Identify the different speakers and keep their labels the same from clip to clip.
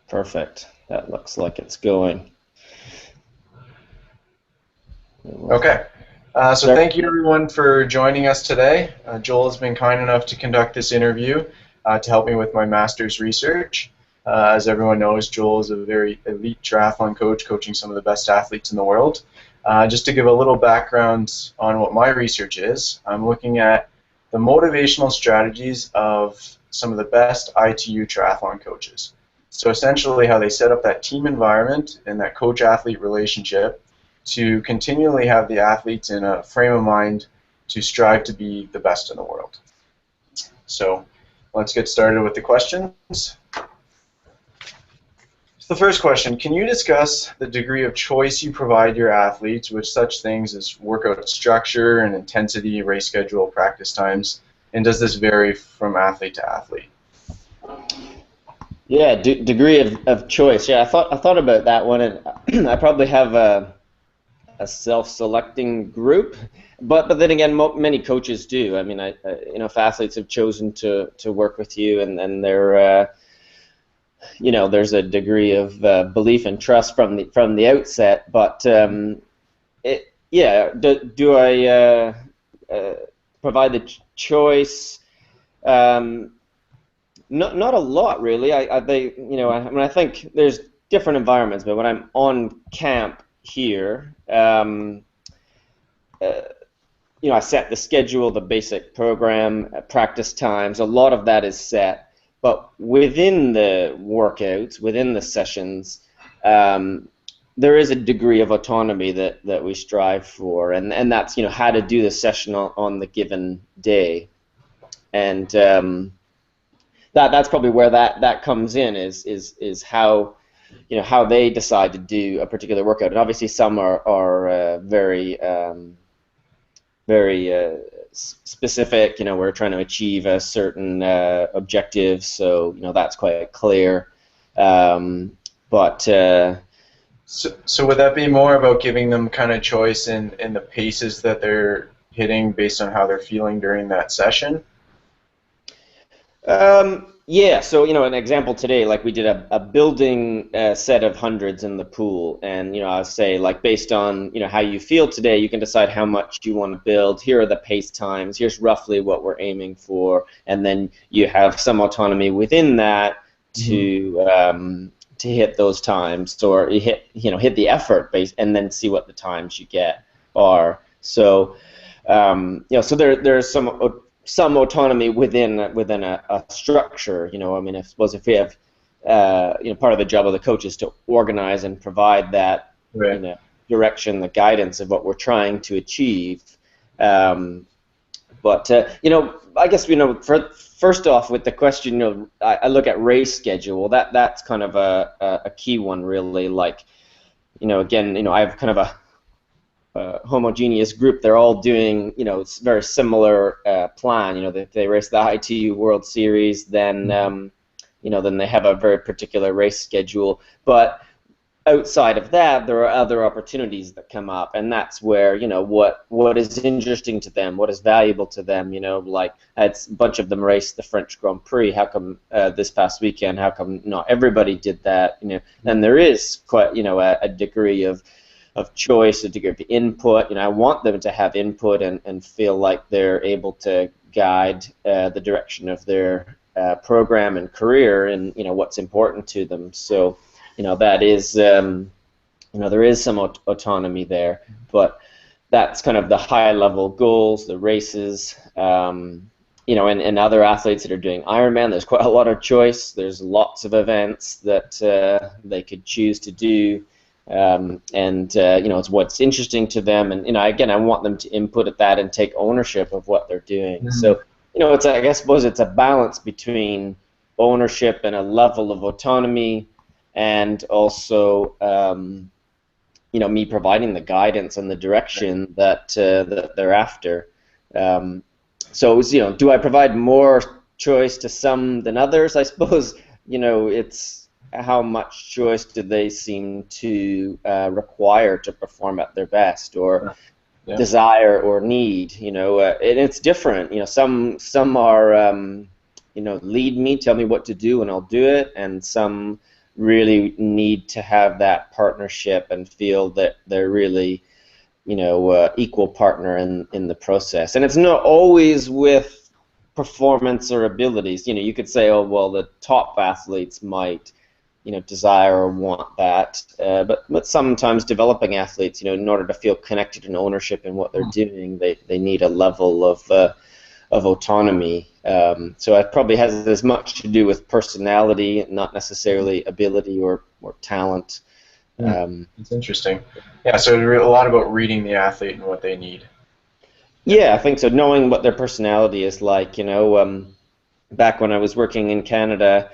Speaker 1: Perfect. That looks like it's going.
Speaker 2: Okay. So
Speaker 1: Start.
Speaker 2: thank you everyone for joining us today. Joel has been kind enough to conduct this interview to help me with my master's research. As everyone knows, Joel is a very elite triathlon coach, coaching some of the best athletes in the world. Just to give a little background on what my research is, I'm looking at the motivational strategies of some of the best ITU triathlon coaches. So essentially how they set up that team environment and that coach-athlete relationship to continually have the athletes in a frame of mind to strive to be the best in the world. So let's get started with the questions. So the first question, can you discuss the degree of choice you provide your athletes with such things as workout structure and intensity, race schedule, practice times, and does this vary from athlete to athlete?
Speaker 1: Yeah, degree of choice. Yeah, I thought about that one, and I probably have a self-selecting group, but then again, many coaches do. I mean, if athletes have chosen to work with you, and they're there's a degree of belief and trust from the outset. But do I provide the choice? Not a lot, really. I think there's different environments, but when I'm on camp here, I set the schedule, the basic program, practice times. A lot of that is set, but within the workouts, within the sessions, there is a degree of autonomy that we strive for, and that's how to do the session on the given day, and that's probably where that comes in is how how they decide to do a particular workout. And obviously some are very specific. We're trying to achieve a certain objective, so that's quite clear.
Speaker 2: So would that be more about giving them kind of choice in the paces that they're hitting based on how they're feeling during that session?
Speaker 1: Yeah, so an example today, like we did a building set of hundreds in the pool, and I'll say, like, based on how you feel today, you can decide how much you want to build. Here are the pace times. Here's roughly what we're aiming for, and then you have some autonomy within that to hit those times, or you hit the effort base, and then see what the times you get are. So so there's some autonomy within a structure. I mean, I suppose if we have part of the job of the coach is to organize and provide that
Speaker 2: Right.
Speaker 1: direction, the guidance of what we're trying to achieve. I guess first off with the question, I look at race schedule. That's kind of a key one, really. Like, again, I have kind of a homogeneous group. They're all doing, very similar plan. If they race the ITU World Series, then then they have a very particular race schedule. But outside of that, there are other opportunities that come up, and that's where what is interesting to them, what is valuable to them. Like, a bunch of them raced the French Grand Prix. How come this past weekend? How come not everybody did that? And there is quite a degree of choice, a degree of input. I want them to have input and feel like they're able to guide the direction of their program and career, and what's important to them. So that is there is some autonomy there, but that's kind of the high level goals, the races. And other athletes that are doing Ironman, there's quite a lot of choice. There's lots of events that they could choose to do. It's what's interesting to them, and again, I want them to input at that and take ownership of what they're doing. So I suppose it's a balance between ownership and a level of autonomy, and also me providing the guidance and the direction that they're after. So do I provide more choice to some than others? I suppose it's how much choice do they seem to require to perform at their best, or desire or need. And it's different. Some are lead me, tell me what to do, and I'll do it, and some really need to have that partnership and feel that they're really, equal partner in the process. And it's not always with performance or abilities. You could say, oh, well, the top athletes might, desire or want that, but sometimes developing athletes, in order to feel connected and ownership in what they're doing, they need a level of autonomy. So it probably has as much to do with personality, not necessarily ability or talent.
Speaker 2: It's interesting. Yeah, so a lot about reading the athlete and what they need.
Speaker 1: Yeah, I think so. Knowing what their personality is like, back when I was working in Canada,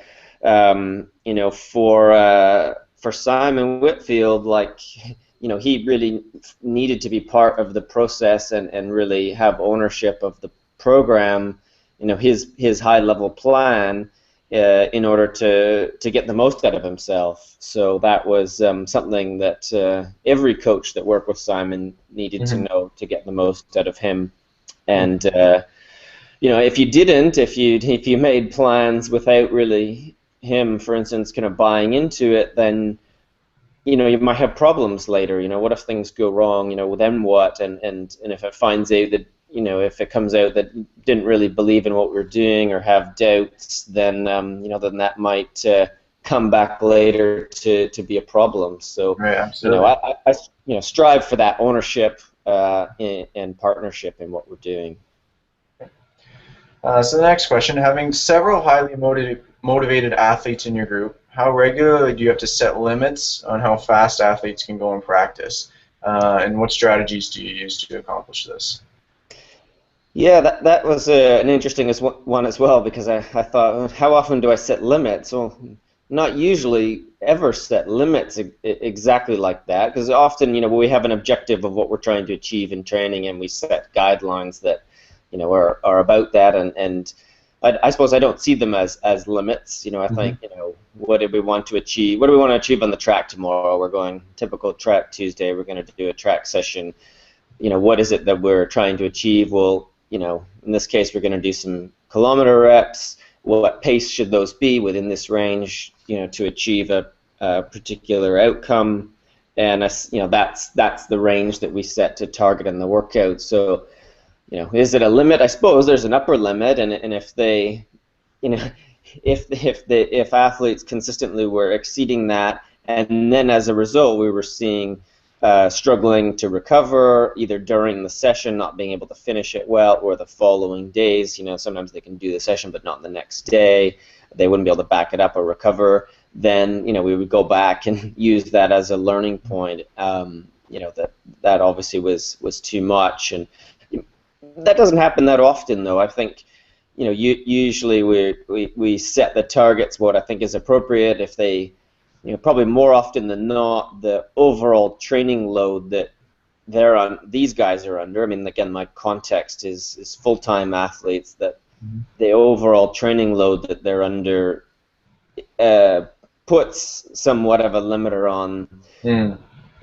Speaker 1: for Simon Whitfield, like, he really needed to be part of the process and really have ownership of the program, his high level plan, in order to get the most out of himself. So that was something that every coach that worked with Simon needed to know to get the most out of him. And if you didn't, if you made plans without really him, for instance, kind of buying into it, then you might have problems later. What if things go wrong? Then what? And if it finds out that if it comes out that you didn't really believe in what we're doing or have doubts, then then that might come back later to be a problem. So
Speaker 2: right, absolutely.
Speaker 1: I strive for that ownership and partnership in what we're doing.
Speaker 2: So the next question, having several highly motivated athletes in your group, how regularly do you have to set limits on how fast athletes can go in practice? And what strategies do you use to accomplish this?
Speaker 1: Yeah, that was an interesting one as well, because I thought, how often do I set limits? Well, not usually ever set limits exactly like that, because often, we have an objective of what we're trying to achieve in training, and we set guidelines that, are about that, and I suppose I don't see them as limits. I think, what do we want to achieve? What do we want to achieve on the track tomorrow? We're going typical track Tuesday. We're going to do a track session. What is it that we're trying to achieve? Well, in this case, we're going to do some kilometer reps. What pace should those be within this range, to achieve a particular outcome? And that's the range that we set to target in the workout. So, is it a limit? I suppose there's an upper limit, and if they, if athletes consistently were exceeding that, and then as a result we were seeing struggling to recover, either during the session, not being able to finish it well, or the following days. Sometimes they can do the session but not the next day. They wouldn't be able to back it up or recover. Then, we would go back and use that as a learning point. That obviously was too much, and that doesn't happen that often, though. I think, usually we set the targets what I think is appropriate. If they probably more often than not, the overall training load that these guys are under. I mean, again, my context is full-time athletes. That the overall training load that they're under puts somewhat of a limiter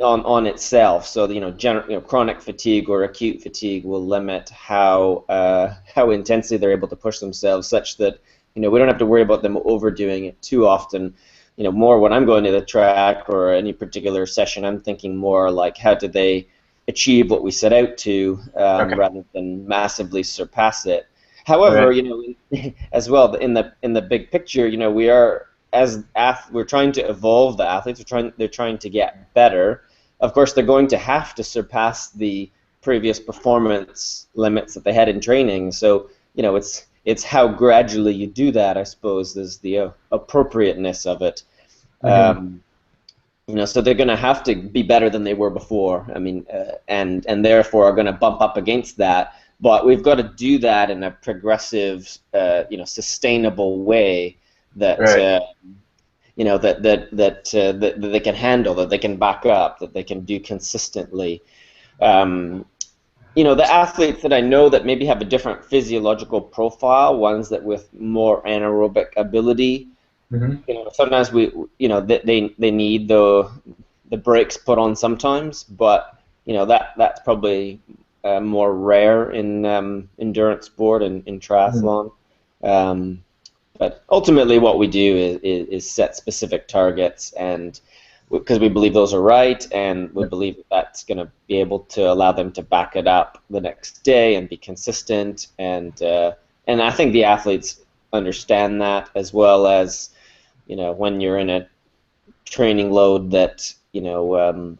Speaker 1: on itself. So chronic fatigue or acute fatigue will limit how intensely they're able to push themselves, such that we don't have to worry about them overdoing it too often. More when I'm going to the track or any particular session, I'm thinking more like, how did they achieve what we set out to, rather than massively surpass it. However,
Speaker 2: Right.
Speaker 1: As well, in the big picture, we are, we're trying to evolve the athletes. They're trying to get better. Of course, they're going to have to surpass the previous performance limits that they had in training. So, it's how gradually you do that, I suppose, is the appropriateness of it. So they're going to have to be better than they were before. I mean, and therefore are going to bump up against that. But we've got to do that in a progressive, sustainable way that
Speaker 2: Right.
Speaker 1: that they can handle, that they can back up, that they can do consistently. The athletes that I know that maybe have a different physiological profile, ones that with more anaerobic ability, sometimes they need the brakes put on sometimes, but that's probably more rare in endurance sport and in triathlon. But ultimately, what we do is set specific targets, and because we believe those are right, and we believe that's going to be able to allow them to back it up the next day and be consistent. And I think the athletes understand that, as well as, you know, when you're in a training load that, again,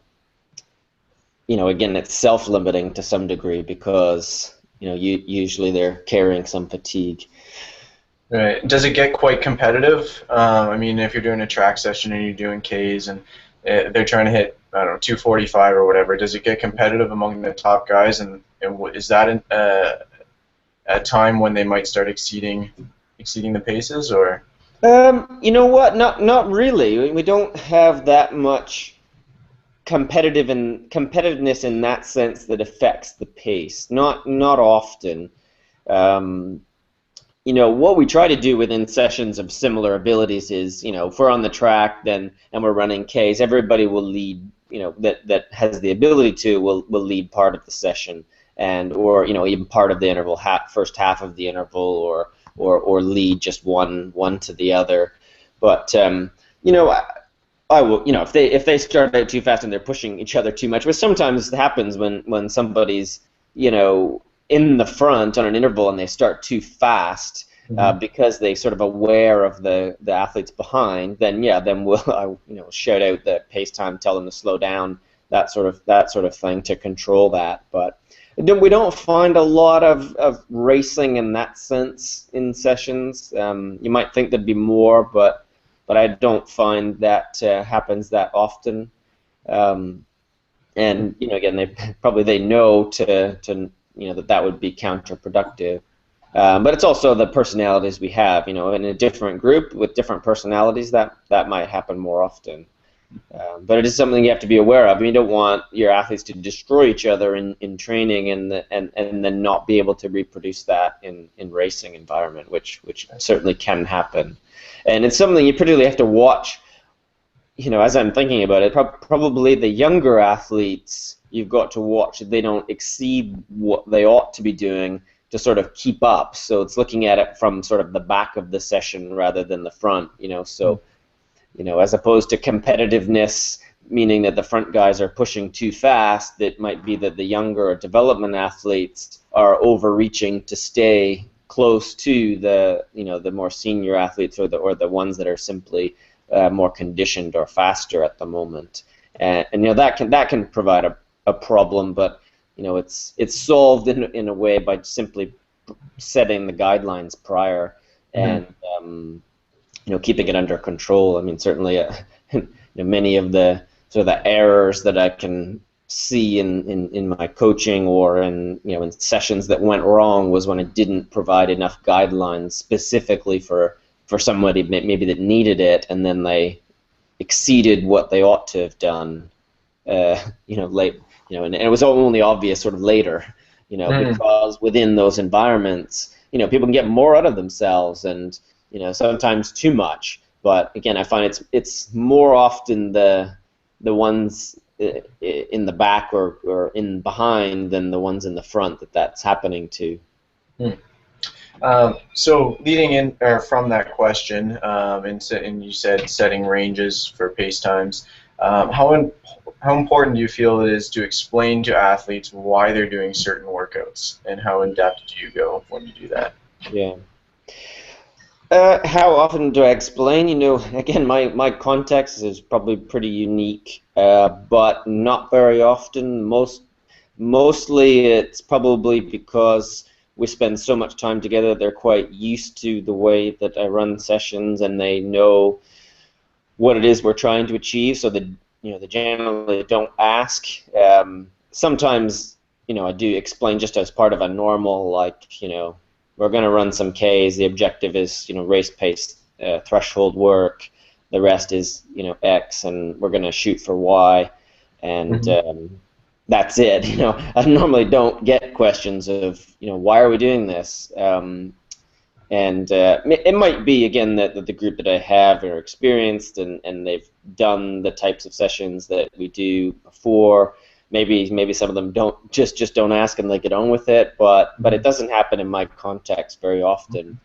Speaker 1: it's self-limiting to some degree, because, usually they're carrying some fatigue.
Speaker 2: Right. Does it get quite competitive? I mean, if you're doing a track session and you're doing Ks and they're trying to hit, I don't know, 245 or whatever, does it get competitive among the top guys? And is that a time when they might start exceeding the paces, or?
Speaker 1: You know what? Not really. We don't have that much competitiveness in that sense that affects the pace. Not often. What we try to do within sessions of similar abilities is, if we're on the track and we're running Ks, everybody will lead, that has the ability to, will lead part of the session, or even part of the interval, first half of the interval, or lead just one to the other. But I will, if they start out too fast and they're pushing each other too much, which sometimes happens when somebody's, in the front on an interval and they start too fast, because they sort of aware of the athletes behind, then we'll shout out the pace time, tell them to slow down, that sort of thing, to control that. But we don't find a lot of racing in that sense in sessions. You might think there'd be more, but I don't find that happens that often. And again, they know to that would be counterproductive. But it's also the personalities we have. In a different group with different personalities, that might happen more often. But it is something you have to be aware of. You don't want your athletes to destroy each other in training and then not be able to reproduce that in racing environment, which certainly can happen. And it's something you particularly have to watch. As I'm thinking about it, probably the younger athletes, you've got to watch that they don't exceed what they ought to be doing to sort of keep up. So it's looking at it from sort of the back of the session rather than the front. So as opposed to competitiveness, meaning that the front guys are pushing too fast, it might be that the younger development athletes are overreaching to stay close to the more senior athletes, or the ones that are simply more conditioned or faster at the moment. And that can provide a problem, but it's solved in a way by simply setting the guidelines prior, and keeping it under control. I mean, certainly many of the sort of the errors that I can see in my coaching, or in sessions that went wrong, was when I didn't provide enough guidelines specifically for somebody maybe that needed it, and then they exceeded what they ought to have done. Late. And it was only obvious sort of later, because within those environments, people can get more out of themselves, and sometimes too much. But again, I find it's more often the ones in the back or in behind than the ones in the front that's happening to.
Speaker 2: So leading in from that question, and you said setting ranges for pace times. How important do you feel it is to explain to athletes why they're doing certain workouts, and how in depth do you go when you do that?
Speaker 1: Yeah. How often do I explain? Again, my context is probably pretty unique, but not very often. Mostly it's probably because we spend so much time together. They're quite used to the way that I run sessions, and they know what it is we're trying to achieve, so that they generally don't ask. Sometimes I do explain just as part of a normal, we're going to run some Ks. The objective is race pace threshold work. The rest is X, and we're going to shoot for Y, and that's it. I normally don't get questions of why are we doing this. And it might be, again, that the group that I have are experienced, and they've done the types of sessions that we do before. Maybe some of them don't don't ask and they get on with it, but it doesn't happen in my context very often.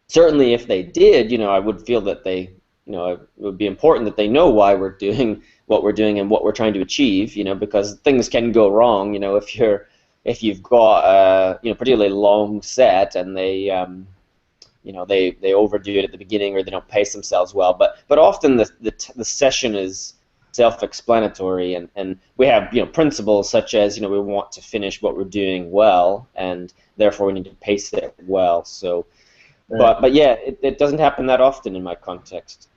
Speaker 1: certainly if they did, I would feel that it would be important that they know why we're doing what we're doing and what we're trying to achieve, because things can go wrong, if you've got particularly long set and they overdo it at the beginning or they don't pace themselves well. But often the session is self-explanatory, and we have principles such as we want to finish what we're doing well, and therefore we need to pace it well. So, but yeah, it doesn't happen that often in my context.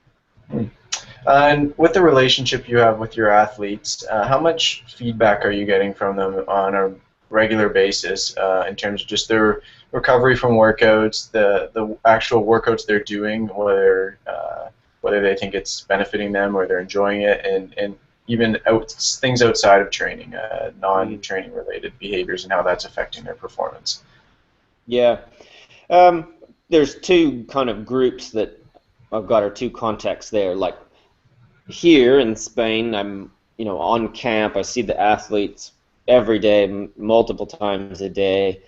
Speaker 2: And with the relationship you have with your athletes, how much feedback are you getting from them on a regular basis in terms of just their recovery from workouts, the actual workouts they're doing, whether they think it's benefiting them or they're enjoying it, and even things outside of training, non-training related behaviors, and how that's affecting their performance?
Speaker 1: Yeah. There's two kind of groups that I've got, or two contexts there. Like here in Spain, I'm on camp. I see the athletes every day, multiple times a day.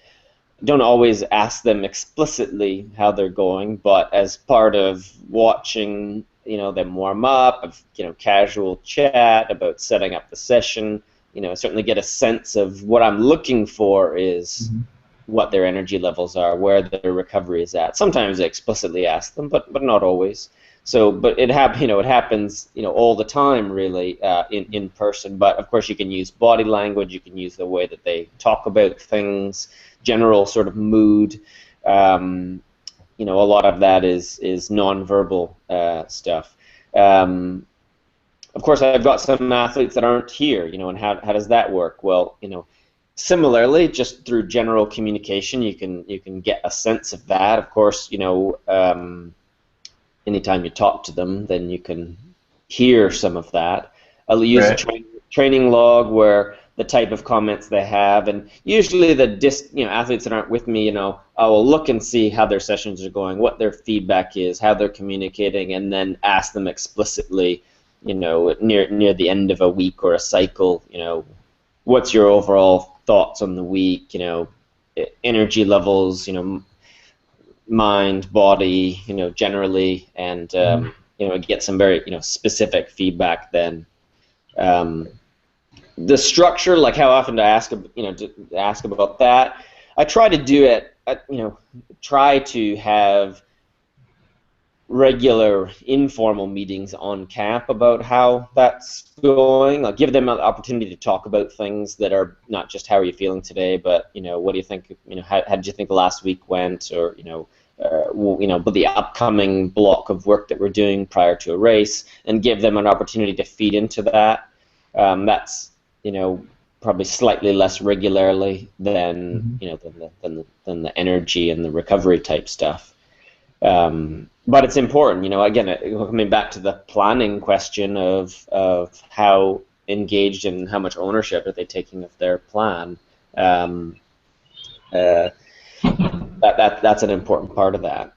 Speaker 1: Don't always ask them explicitly how they're going, but as part of watching them warm up, of casual chat about setting up the session, I certainly get a sense of what I'm looking for is what their energy levels are, where their recovery is at. Sometimes I explicitly ask them, but not always. So, but it happens all the time, really, in person. But of course, you can use body language, you can use the way that they talk about things, general sort of mood. A lot of that is nonverbal stuff. Of course, I've got some athletes that aren't here, and how does that work? Well, similarly, just through general communication, you can get a sense of that. Of course, anytime you talk to them, then you can hear some of that. I'll use a training log where the type of comments they have, and usually the athletes that aren't with me, I will look and see how their sessions are going, what their feedback is, how they're communicating, and then ask them explicitly, near the end of a week or a cycle, what's your overall thoughts on the week, energy levels, mind, body, generally, and get some very specific feedback then. The structure, like how often to ask about that, I try to do it. Try to have regular informal meetings on camp about how that's going. I'll give them an opportunity to talk about things that are not just how are you feeling today, but what do you think? How did you think the last week went, or but the upcoming block of work that we're doing prior to a race, and give them an opportunity to feed into that. That's probably slightly less regularly than than the energy and the recovery type stuff. But it's important, again, coming back to the planning question of how engaged and how much ownership are they taking of their plan. That's an important part of that.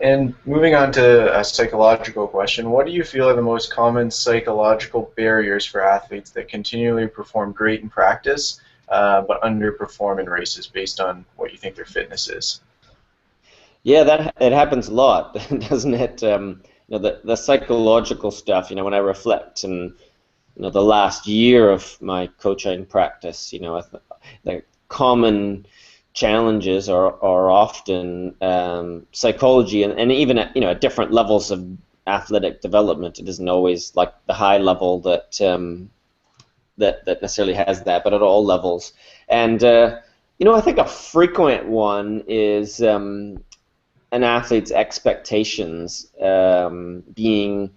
Speaker 2: And moving on to a psychological question, what do you feel are the most common psychological barriers for athletes that continually perform great in practice but underperform in races based on what you think their fitness is?
Speaker 1: Yeah, it happens a lot, doesn't it? The psychological stuff. When I reflect on the last year of my coaching practice, the common challenges are often psychology, and even at different levels of athletic development. It isn't always like the high level that that necessarily has that, but at all levels. And I think a frequent one is an athlete's expectations being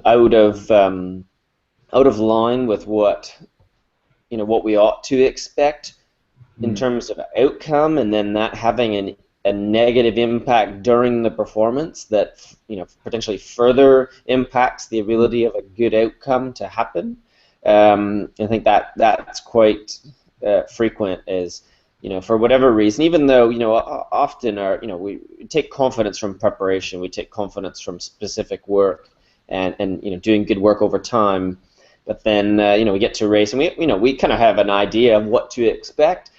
Speaker 1: out of line with what we ought to expect in terms of outcome, and then that having a negative impact during the performance that potentially further impacts the ability of a good outcome to happen. I think that's quite frequent, is for whatever reason, even though often we take confidence from preparation, we take confidence from specific work and doing good work over time, but then we get to a race and we kind of have an idea of what to expect.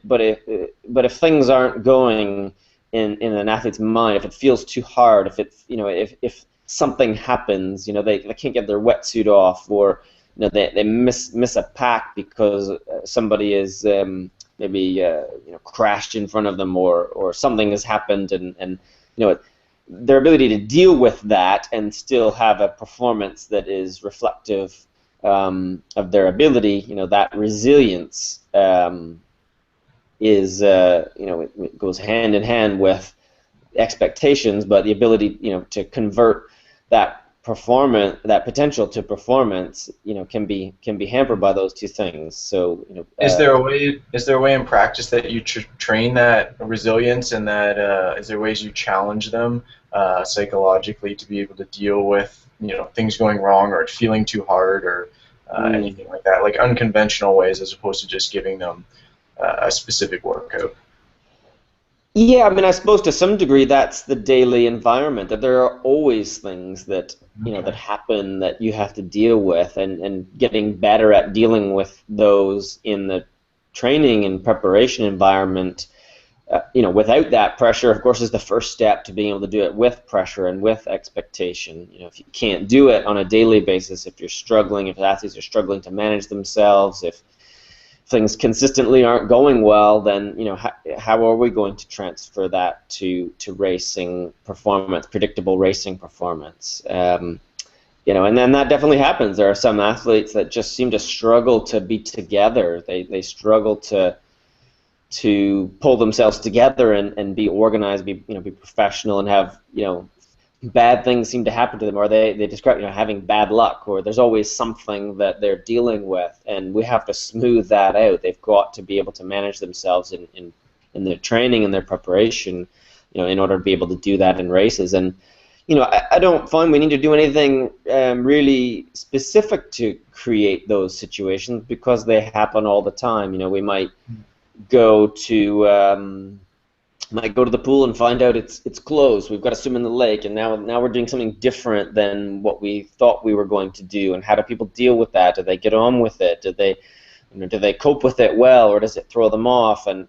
Speaker 1: but if things aren't going in an athlete's mind, if it feels too hard, if it's, if something happens, they can't get their wetsuit off, or they miss a pack because somebody is maybe crashed in front of them, or something has happened, and their ability to deal with that and still have a performance that is reflective of their ability, that resilience is it goes hand in hand with expectations, but the ability to convert that that potential to performance can be hampered by those two things. So
Speaker 2: is there a way in practice that you train that resilience, and that is there ways you challenge them psychologically to be able to deal with things going wrong or feeling too hard, or anything like that, like unconventional ways as opposed to just giving them a specific workout?
Speaker 1: Yeah, I mean, I suppose to some degree that's the daily environment, that there are always things that that happen that you have to deal with, and getting better at dealing with those in the training and preparation environment, without that pressure, of course, is the first step to being able to do it with pressure and with expectation. If you can't do it on a daily basis, if you're struggling, if athletes are struggling to manage themselves, if things consistently aren't going well, then how are we going to transfer that to racing performance, predictable racing performance? And then that definitely happens. There are some athletes that just seem to struggle to be together. They struggle to pull themselves together and be organized, be professional, and have bad things seem to happen to them, or they describe having bad luck, or there's always something that they're dealing with, and we have to smooth that out. They've got to be able to manage themselves in their training and their preparation, in order to be able to do that in races. And I don't find we need to do anything really specific to create those situations, because they happen all the time. We might go to the pool and find out it's closed. We've got to swim in the lake, and now we're doing something different than what we thought we were going to do. And how do people deal with that? Do they get on with it? Do they cope with it well, or does it throw them off? And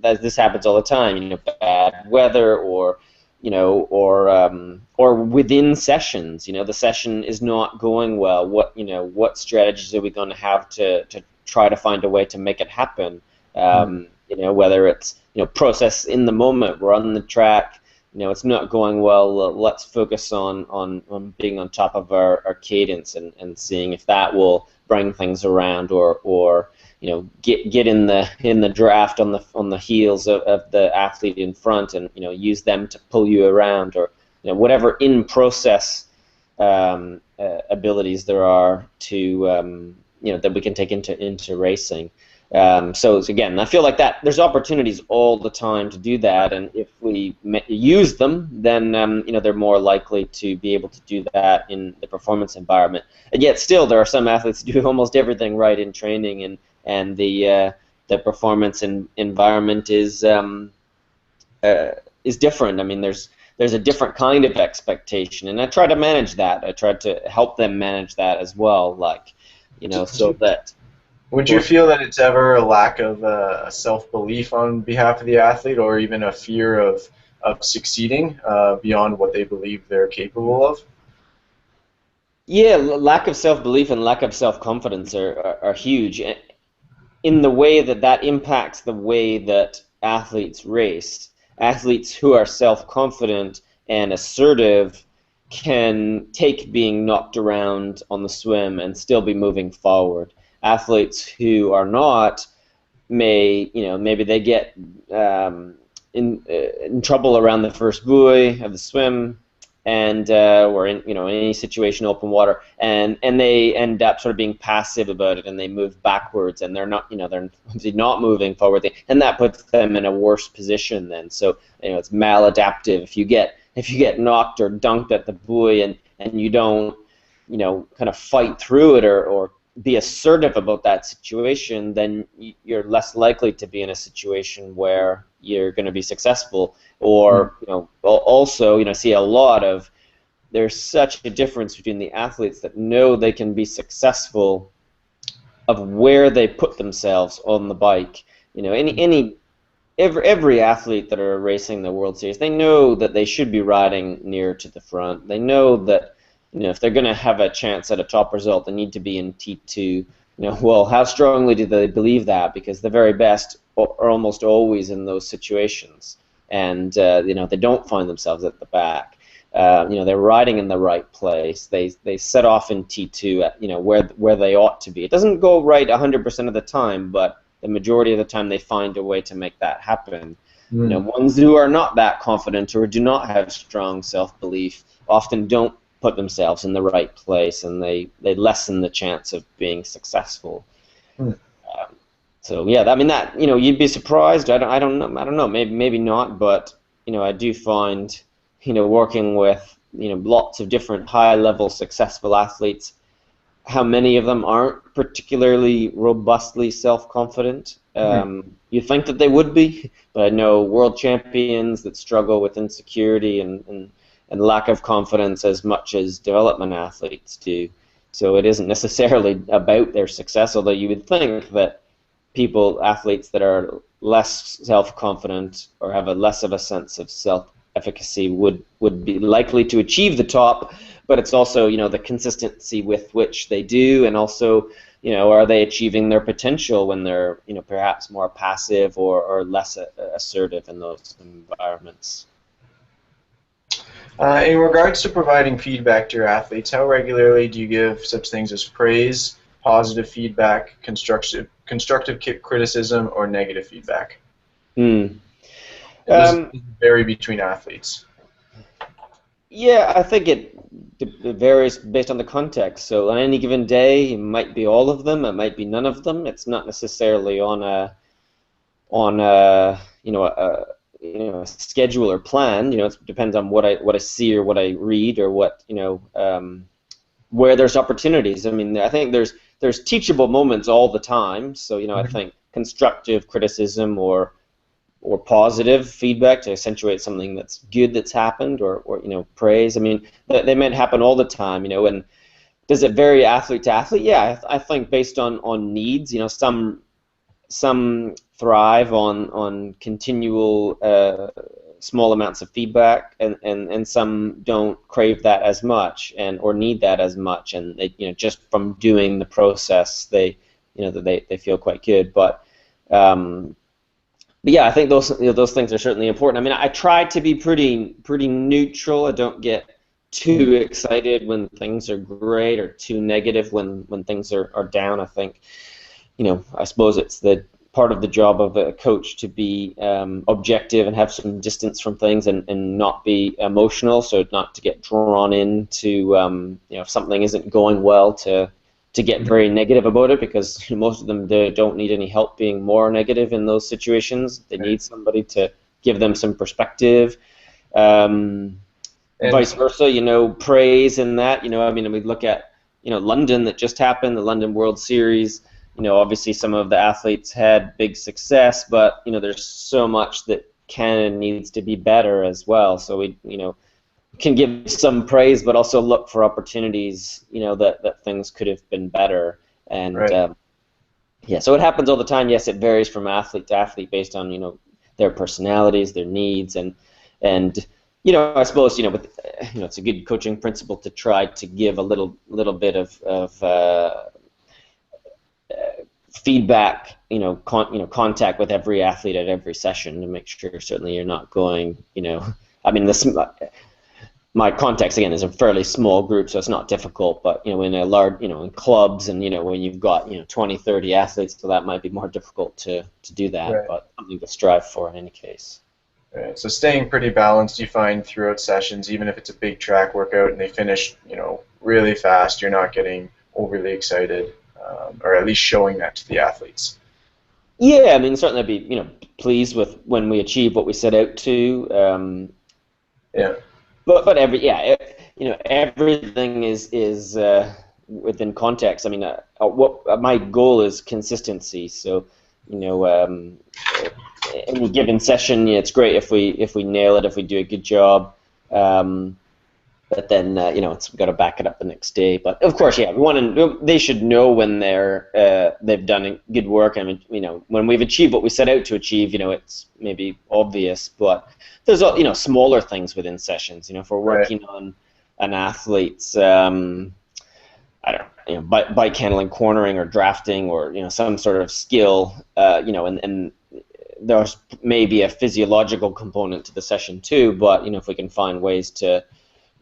Speaker 1: this happens all the time. Bad weather, or within sessions. The session is not going well. What strategies are we going to have to try to find a way to make it happen? Whether it's process in the moment, we're on the track, it's not going well, let's focus on being on top of our cadence, and seeing if that will bring things around, or get in the draft on the heels of the athlete in front, and use them to pull you around, or whatever in process abilities there are to that we can take into racing. So again, I feel like that there's opportunities all the time to do that, and if we use them, then they're more likely to be able to do that in the performance environment. And yet, still, there are some athletes who do almost everything right in training, and the performance environment is different. I mean, there's a different kind of expectation, and I try to manage that. I try to help them manage that as well, so that.
Speaker 2: Would you feel that it's ever a lack of self-belief on behalf of the athlete, or even a fear of succeeding beyond what they believe they're capable of?
Speaker 1: Yeah, lack of self-belief and lack of self-confidence are huge, in the way that impacts the way that athletes race. Athletes who are self-confident and assertive can take being knocked around on the swim and still be moving forward. Athletes who are not maybe they get in trouble around the first buoy of the swim, and or in any situation, open water, and they end up sort of being passive about it, and they move backwards, and they're not they're not moving forward, and that puts them in a worse position then. So it's maladaptive. If you get knocked or dunked at the buoy, and you don't kind of fight through it, or be assertive about that situation, then you're less likely to be in a situation where you're going to be successful. Or also see a lot of, there's such a difference between the athletes that know they can be successful, of where they put themselves on the bike, Every athlete that are racing the World Series, they know that they should be riding near to the front. They know that, if they're going to have a chance at a top result, they need to be in T2. Well, how strongly do they believe that? Because the very best are almost always in those situations, and they don't find themselves at the back. They're riding in the right place. They set off in T2 at where they ought to be. It doesn't go right 100% of the time, but the majority of the time they find a way to make that happen. Ones who are not that confident or do not have strong self-belief often don't put themselves in the right place, and they lessen the chance of being successful. So yeah, I mean that you'd be surprised. I don't know. Maybe not, but I do find working with lots of different high-level successful athletes, how many of them aren't particularly robustly self-confident. You think that they would be, but I know world champions that struggle with insecurity and lack of confidence as much as development athletes do. So it isn't necessarily about their success, although you would think that athletes that are less self-confident or have a less of a sense of self-efficacy would be likely to achieve the top, but it's also the consistency with which they do, and also are they achieving their potential when they're perhaps more passive or less assertive in those environments.
Speaker 2: In regards to providing feedback to your athletes, how regularly do you give such things as praise, positive feedback, constructive criticism, or negative feedback? Does it vary between athletes?
Speaker 1: Yeah, I think it varies based on the context. So on any given day, it might be all of them, it might be none of them. It's not necessarily on a schedule or plan. It depends on what I see or what I read or what where there's opportunities. I mean, I think there's teachable moments all the time. So I think constructive criticism or positive feedback to accentuate something that's good that's happened, or praise. I mean, they might happen all the time. And does it vary athlete to athlete? Yeah, I think based on needs. Some thrive on continual small amounts of feedback, and some don't crave that as much or need that as much, and they, just from doing the process they feel quite good. But yeah, I think those things are certainly important. I mean, I try to be pretty neutral. I don't get too excited when things are great or too negative when things are down. I think I suppose it's the part of the job of a coach to be objective and have some distance from things and not be emotional, so not to get drawn into if something isn't going well to get very negative about it, because most of them don't need any help being more negative in those situations. They need somebody to give them some perspective. Vice versa, praise in that. I mean, we look at London that just happened, the London World Series. Obviously some of the athletes had big success, but there's so much that can and needs to be better as well. So we can give some praise, but also look for opportunities that things could have been better. And yeah, so it happens all the time. Yes, it varies from athlete to athlete based on their personalities, their needs, and I suppose it's a good coaching principle to try to give a little bit of feedback, contact with every athlete at every session to make sure certainly you're not going, I mean, my context again is a fairly small group, so it's not difficult, but in a large, in clubs and when you've got 20, 30 athletes, so that might be more difficult to do that, but something to strive for in any case.
Speaker 2: Right. So staying pretty balanced, you find throughout sessions, even if it's a big track workout and they finish, really fast, you're not getting overly excited. Or at least showing that to the athletes.
Speaker 1: Yeah, I mean, certainly I'd be pleased with when we achieve what we set out to.
Speaker 2: Yeah.
Speaker 1: But everything is within context. I mean, what my goal is consistency. So any given session, it's great if we nail it, if we do a good job. but then it's got to back it up the next day. But of course, yeah, they should know when they've done good work. I mean, when we've achieved what we set out to achieve, it's maybe obvious, but there's smaller things within sessions. If we're
Speaker 2: Right.
Speaker 1: working on an athlete's I don't know, bike handling, cornering, or drafting, or some sort of skill, and there's maybe a physiological component to the session too. But if we can find ways to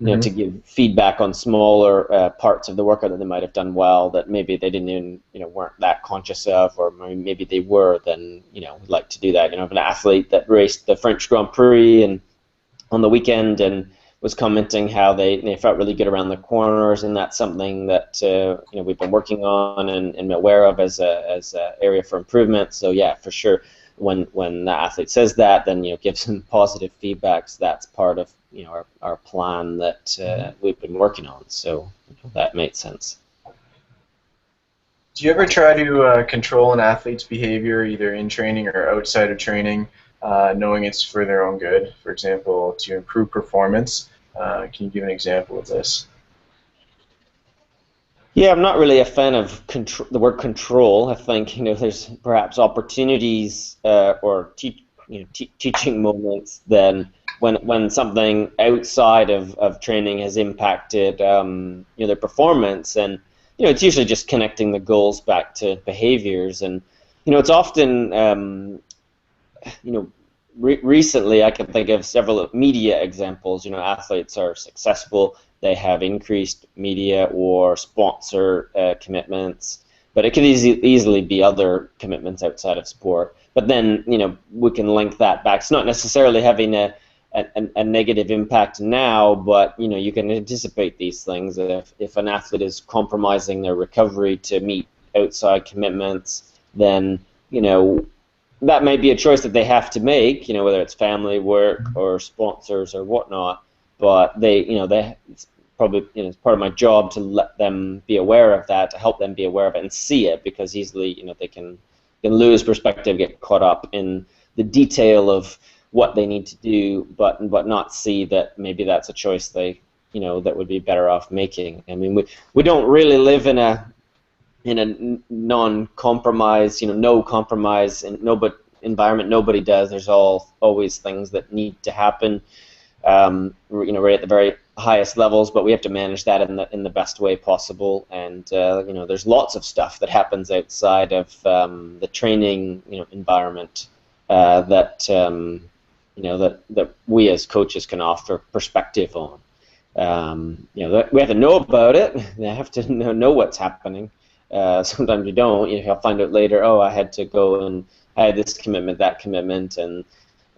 Speaker 1: to give feedback on smaller parts of the workout that they might have done well that maybe they didn't even weren't that conscious of, or maybe they were, then we'd like to do that. If an athlete that raced the French Grand Prix and on the weekend and was commenting how they felt really good around the corners, and that's something that we've been working on and aware of as a area for improvement. So yeah, for sure, when the athlete says that, then give some positive feedback. So that's part of our plan that we've been working on. So that makes sense.
Speaker 2: Do you ever try to control an athlete's behavior, either in training or outside of training, knowing it's for their own good? For example, to improve performance. Can you give an example of this?
Speaker 1: Yeah, I'm not really a fan of the word control. I think there's perhaps opportunities or teaching moments then when something outside of training has impacted their performance, and it's usually just connecting the goals back to behaviors, and it's often recently I can think of several media examples. Athletes are successful, they have increased media or sponsor commitments, but it could easily be other commitments outside of sport. But then we can link that back. It's not necessarily having a negative impact now, but you can anticipate these things. If an athlete is compromising their recovery to meet outside commitments, then that might be a choice that they have to make, whether it's family, work, or sponsors or whatnot. But it's probably it's part of my job to let them be aware of that, to help them be aware of it and see it, because easily they can lose perspective, get caught up in the detail of what they need to do, but not see that maybe that's a choice they that would be better off making. I mean, we don't really live in a non-compromise, no compromise, and environment. Nobody does. There's always things that need to happen, right at the very highest levels. But we have to manage that in the best way possible. And there's lots of stuff that happens outside of the training, environment that that we as coaches can offer perspective on. We have to know about it. We have to know what's happening. Sometimes you don't. I'll find out later. Oh, I had to go and I had this commitment, that commitment, and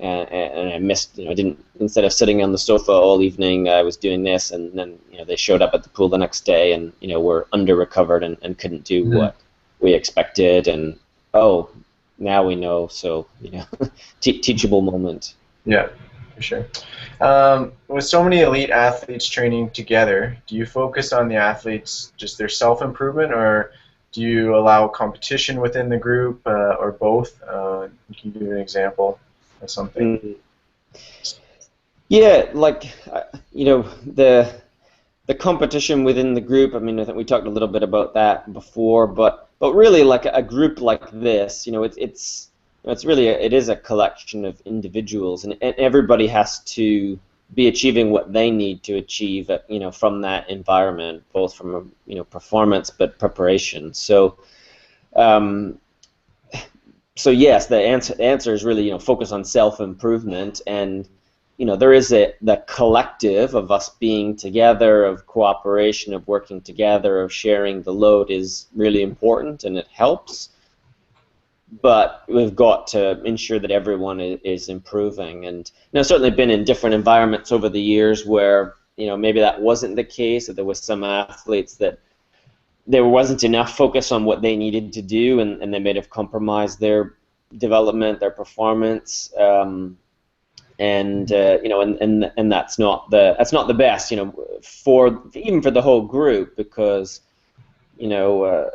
Speaker 1: I missed. I didn't. Instead of sitting on the sofa all evening, I was doing this, and then they showed up at the pool the next day, and were under recovered and couldn't do what we expected. And now we know. So teachable moment.
Speaker 2: Yeah, for sure. With so many elite athletes training together, do you focus on the athletes, just their self-improvement, or do you allow competition within the group, or both? Can you give an example of something?
Speaker 1: Yeah, like the competition within the group. I mean, I think we talked a little bit about that before, but really, like a group like this, it's really it is a collection of individuals, and everybody has to be achieving what they need to achieve from that environment, both from performance but preparation. So yes, the answer is really focus on self-improvement, and there is the collective of us being together, of cooperation, of working together, of sharing the load is really important, and it helps. But we've got to ensure that everyone is improving. And I've certainly been in different environments over the years where maybe that wasn't the case, that there was some athletes that there wasn't enough focus on what they needed to do, and they may have compromised their development, their performance, and that's not the best, even for the whole group, because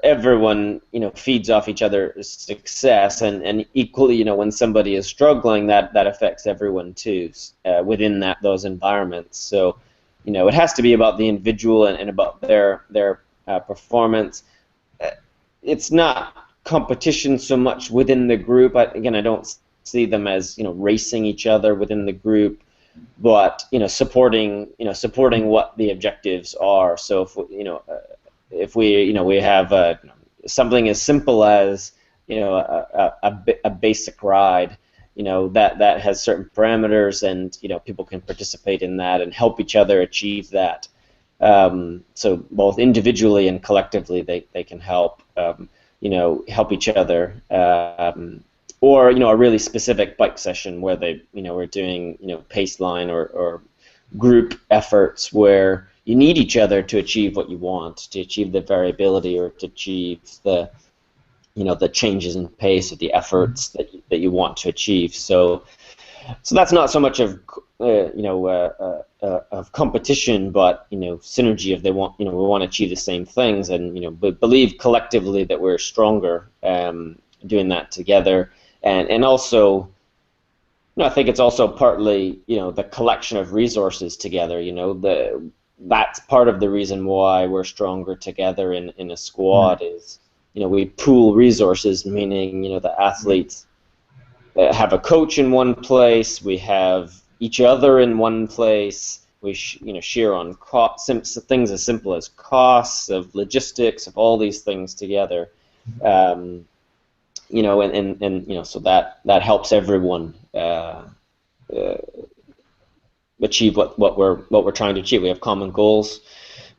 Speaker 1: everyone feeds off each other's success, and equally when somebody is struggling, that affects everyone too within those environments. So it has to be about the individual and about their performance. It's not competition so much within the group. Again, I don't see them as racing each other within the group, but supporting what the objectives are. So if we have something as simple as a basic ride, that has certain parameters, and people can participate in that and help each other achieve that. So both individually and collectively, they can help help each other. Or a really specific bike session where we're doing pace line or group efforts where you need each other to achieve what you want, to achieve the variability or to achieve the the changes in pace or the efforts that you want to achieve. So that's not so much of of competition, but synergy. If they want we want to achieve the same things, and believe collectively that we're stronger doing that together, and also I think it's also partly the collection of resources together. That's part of the reason why we're stronger together in a squad is we pool resources, meaning the athletes have a coach in one place, we have each other in one place, we share on things as simple as costs, of logistics, of all these things together, and so that helps everyone achieve what we're trying to achieve. We have common goals.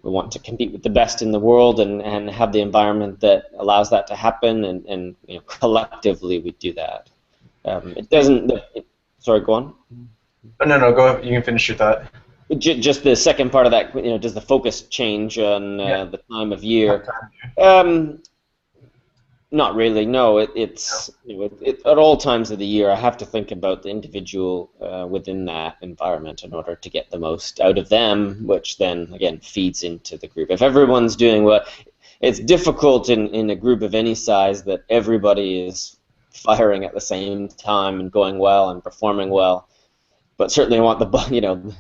Speaker 1: We want to compete with the best in the world and have the environment that allows that to happen, and collectively we do that. It doesn't. Sorry, go on.
Speaker 2: No, go ahead. You can finish your thought.
Speaker 1: Just the second part of that. Does the focus change on the time of year? Not really. No, it's at all times of the year. I have to think about the individual within that environment in order to get the most out of them, which then again feeds into the group. If everyone's doing what, it's difficult in a group of any size that everybody is firing at the same time and going well and performing well. But certainly, I want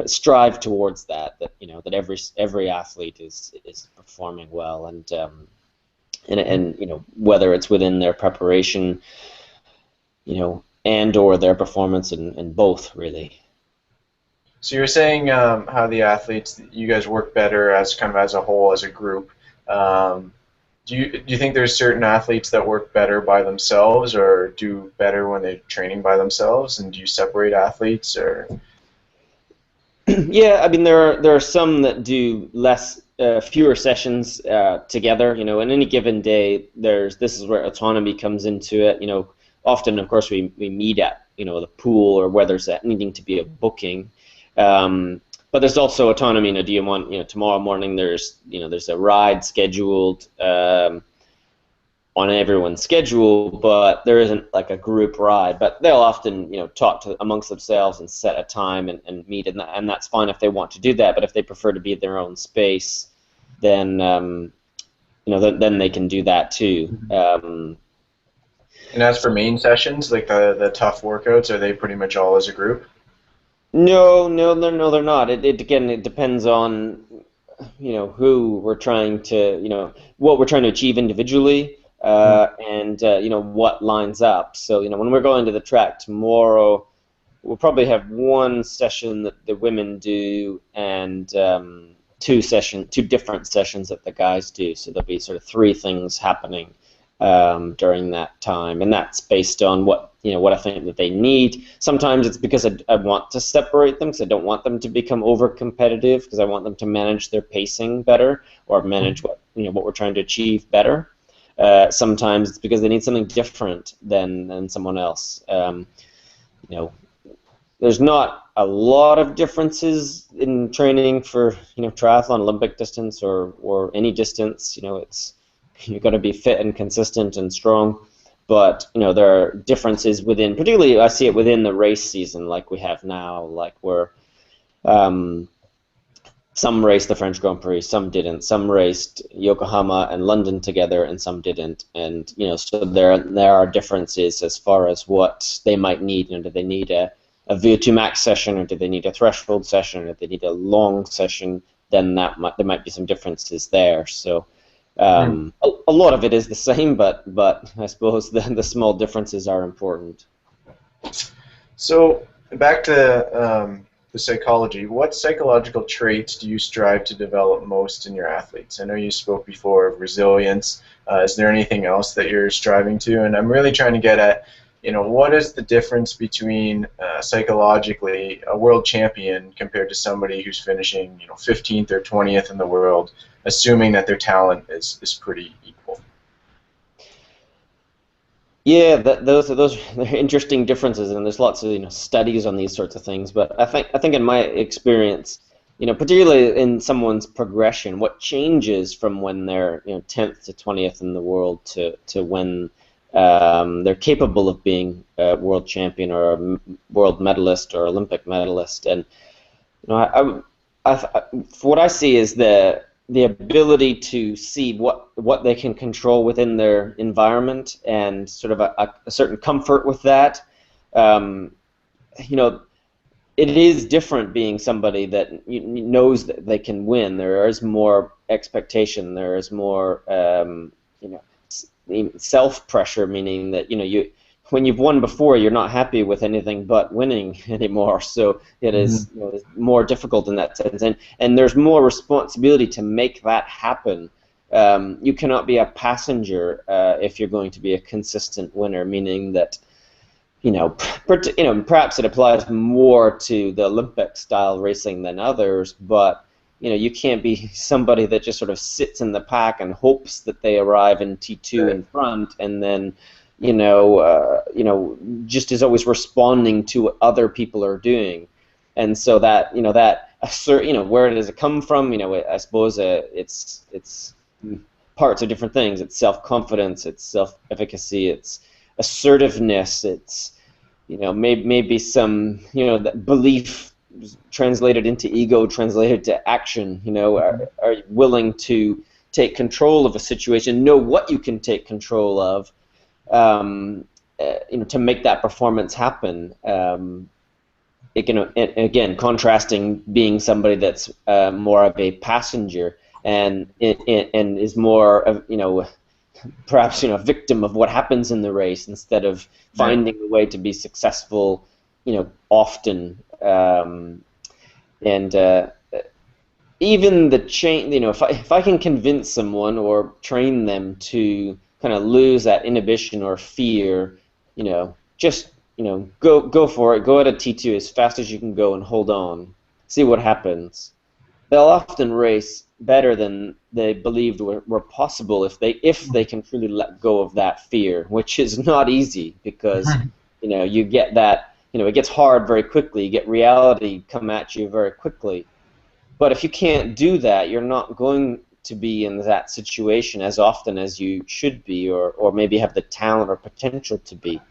Speaker 1: strive towards that that every athlete is performing well, and whether it's within their preparation, and or their performance, and both really.
Speaker 2: So you're saying how the athletes, you guys work better as kind of as a whole, as a group. Do you think there's certain athletes that work better by themselves or do better when they're training by themselves, and do you separate athletes or?
Speaker 1: Yeah, I mean there are some that do fewer sessions together. In any given day, this is where autonomy comes into it. Often, of course, we meet at the pool, or where there's needing to be a booking. But there's also autonomy. Do you want tomorrow morning? There's a ride scheduled on everyone's schedule, but there isn't like a group ride. But they'll often talk amongst themselves and set a time and meet, and that's fine if they want to do that. But if they prefer to be in their own space, then then they can do that too.
Speaker 2: And as for main sessions, like the tough workouts, are they pretty much all as a group?
Speaker 1: No, they're not. It depends on who we're trying to what we're trying to achieve individually, and what lines up. So when we're going to the track tomorrow, we'll probably have one session that the women do, and two different sessions that the guys do. So there'll be sort of three things happening during that time, and that's based on what I think that they need. Sometimes it's because I want to separate them, because I don't want them to become over competitive, because I want them to manage their pacing better, or manage what we're trying to achieve better. Sometimes it's because they need something different than someone else. There's not a lot of differences in training for triathlon, Olympic distance, or any distance. It's you've got to be fit and consistent and strong, but there are differences within. Particularly, I see it within the race season, like we have now. Like where some raced the French Grand Prix, some didn't. Some raced Yokohama and London together, and some didn't. And so there are differences as far as what they might need. Do they need a a VO2 max session, or do they need a threshold session, or do they need a long session, then there might be some differences there. So a lot of it is the same, but I suppose the small differences are important.
Speaker 2: So back to the psychology. What psychological traits do you strive to develop most in your athletes? I know you spoke before of resilience. Is there anything else that you're striving to? And I'm really trying to get at, what is the difference between psychologically a world champion compared to somebody who's finishing, 15th or 20th in the world, assuming that their talent is pretty equal?
Speaker 1: Yeah, those are interesting differences, and there's lots of studies on these sorts of things. But I think in my experience, particularly in someone's progression, what changes from when they're 10th to 20th in the world to when they're capable of being a world champion or a world medalist or Olympic medalist. And what I see is the ability to see what they can control within their environment, and sort of a certain comfort with that. It is different being somebody that knows that they can win. There is more expectation. There is more self-pressure, meaning that when you've won before, you're not happy with anything but winning anymore. So it is more difficult in that sense, and there's more responsibility to make that happen. You cannot be a passenger if you're going to be a consistent winner, meaning that perhaps it applies more to the Olympic style racing than others, but you can't be somebody that just sort of sits in the pack and hopes that they arrive in T2 in front, and then just is always responding to what other people are doing. And so that where does it come from? I suppose it's parts of different things. It's self-confidence, it's self-efficacy, it's assertiveness, it's maybe some that belief translated into ego, translated to action. Are you willing to take control of a situation, know what you can take control of, to make that performance happen. Again, contrasting being somebody that's more of a passenger and is more of perhaps a victim of what happens in the race, instead of finding a way to be successful often. Even the change, if I can convince someone or train them to kind of lose that inhibition or fear, just go for it, go at a T2 as fast as you can go and hold on, see what happens. They'll often race better than they believed were possible if they can truly let go of that fear, which is not easy, because you get that, it gets hard very quickly, you get reality come at you very quickly. But if you can't do that, you're not going to be in that situation as often as you should be, or maybe have the talent or potential to be.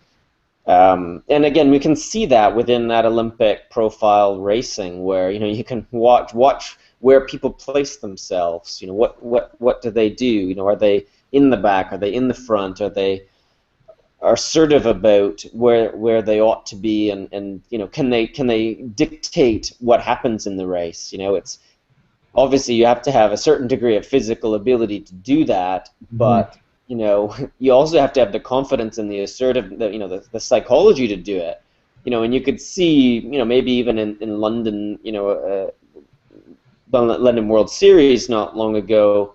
Speaker 1: And again, we can see that within that Olympic profile racing, where you can watch where people place themselves. What do they do? Are they in the back? Are they in the front? Are they assertive about where they ought to be? And can they dictate what happens in the race? It's obviously you have to have a certain degree of physical ability to do that, but you also have to have the confidence and the assertive, the psychology to do it. And you could see, maybe even in London, London World Series not long ago,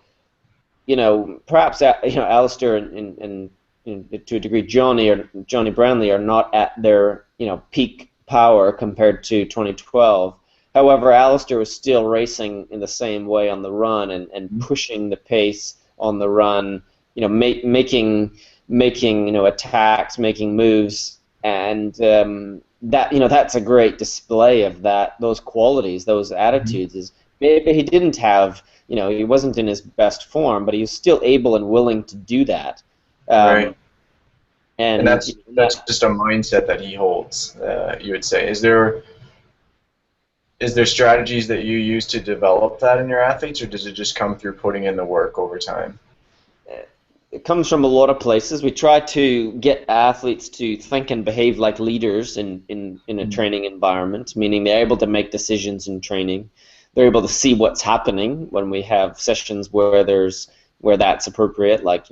Speaker 1: perhaps Alistair and to a degree Johnny Brownlee are not at their peak power compared to 2012. However, Alistair was still racing in the same way on the run, and pushing the pace on the run, making attacks, making moves, and that's a great display of those qualities, those attitudes. Is maybe he didn't have, he wasn't in his best form, but he was still able and willing to do that.
Speaker 2: Right.
Speaker 1: And
Speaker 2: that's just a mindset that he holds, you would say. Is there strategies that you use to develop that in your athletes, or does it just come through putting in the work over time?
Speaker 1: it comes from a lot of places. We try to get athletes to think and behave like leaders in a training environment, meaning they're able to make decisions in training. They're able to see what's happening when we have sessions where that's appropriate, like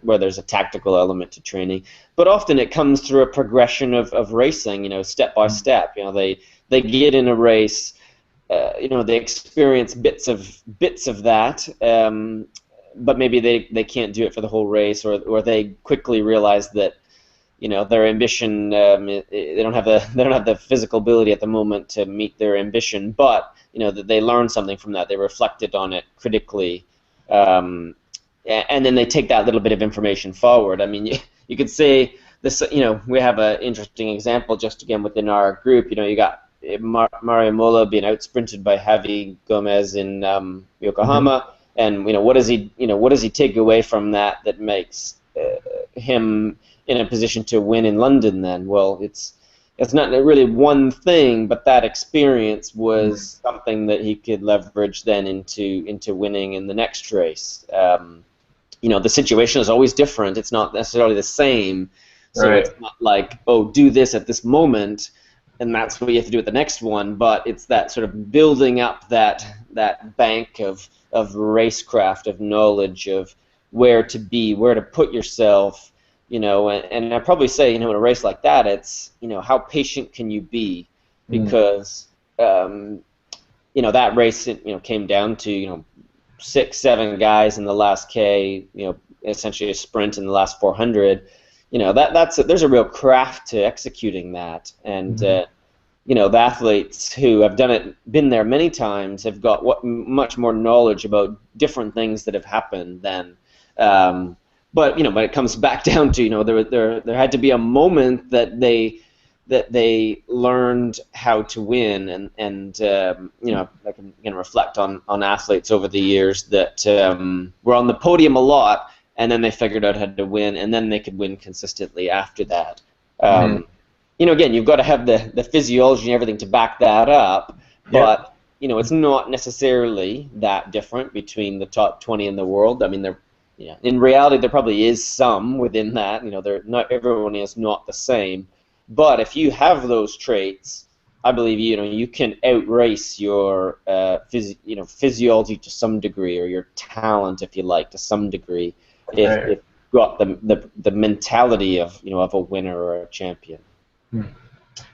Speaker 1: where there's a tactical element to training. But often it comes through a progression of racing, step by step. They get in a race, they experience bits of that. But maybe they can't do it for the whole race, or they quickly realize that their ambition, they don't have the physical ability at the moment to meet their ambition, but that they learn something from that. They reflected on it critically, and then they take that little bit of information forward. I mean, you could say this. We have an interesting example just again within our group. You got Mario Mola being outsprinted by Javi Gomez in Yokohama. And what does he take away from that makes him in a position to win in London? Then, well, it's not really one thing, but that experience was something that he could leverage then into winning in the next race. The situation is always different; it's not necessarily the same. So It's not like, oh, do this at this moment, and that's what you have to do at the next one. But it's that sort of building up that bank of racecraft, of knowledge, of where to be, where to put yourself, and I'd probably say, in a race like that, it's, how patient can you be? Because, that race, came down to, 6-7 guys in the last K, essentially a sprint in the last 400. There's a real craft to executing that, and the athletes who have been there many times, have got much more knowledge about different things that have happened then. But when it comes back down to, there had to be a moment that they learned how to win, and I can reflect on athletes over the years that were on the podium a lot, and then they figured out how to win, and then they could win consistently after that. Again, you've got to have the physiology and everything to back that up, but it's not necessarily that different between the top 20 in the world. I mean, in reality, there probably is some within that. Not everyone is not the same, but if you have those traits, I believe you can outrace your physiology to some degree, or your talent, if you like, to some degree, if you've got the mentality of of a winner or a champion.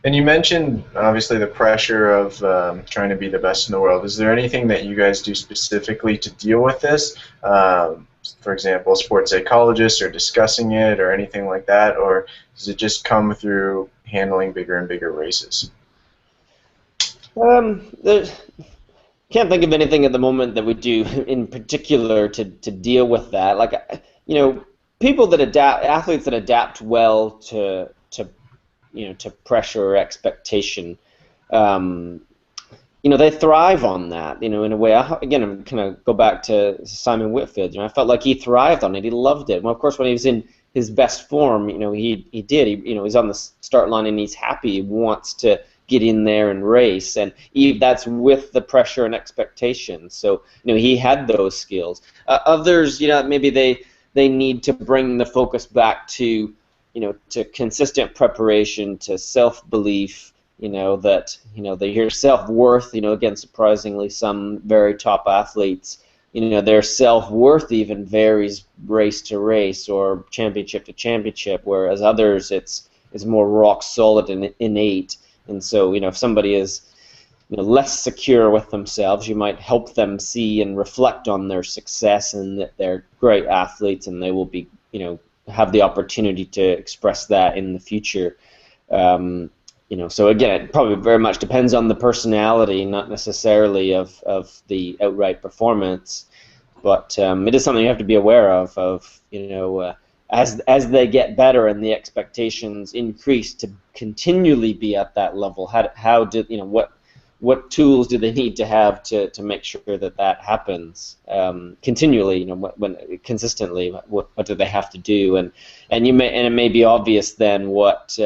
Speaker 2: And you mentioned, obviously, the pressure of trying to be the best in the world. Is there anything that you guys do specifically to deal with this? For example, sports psychologists are discussing it, or anything like that? Or does it just come through handling bigger and bigger races?
Speaker 1: Can't think of anything at the moment that we do in particular to deal with that. Like, people that athletes that adapt well to pressure or expectation, they thrive on that, in a way. Again, I'm kind of go back to Simon Whitfield. I felt like he thrived on it. He loved it. Well, of course, when he was in his best form, he did. He's on the start line and he's happy. He wants to get in there and race, and that's with the pressure and expectation. So, he had those skills. Others, maybe they need to bring the focus back to to consistent preparation, to self-belief, that your self-worth, again, surprisingly, some very top athletes, their self-worth even varies race to race or championship to championship, whereas others, it's more rock solid and innate. And so, if somebody is less secure with themselves, you might help them see and reflect on their success and that they're great athletes, and they will be, have the opportunity to express that in the future. So again, it probably very much depends on the personality, not necessarily of the outright performance, but it is something you have to be aware of as they get better and the expectations increase to continually be at that level. What tools do they need to have to make sure that happens continually? When consistently, what do they have to do? And it may be obvious then what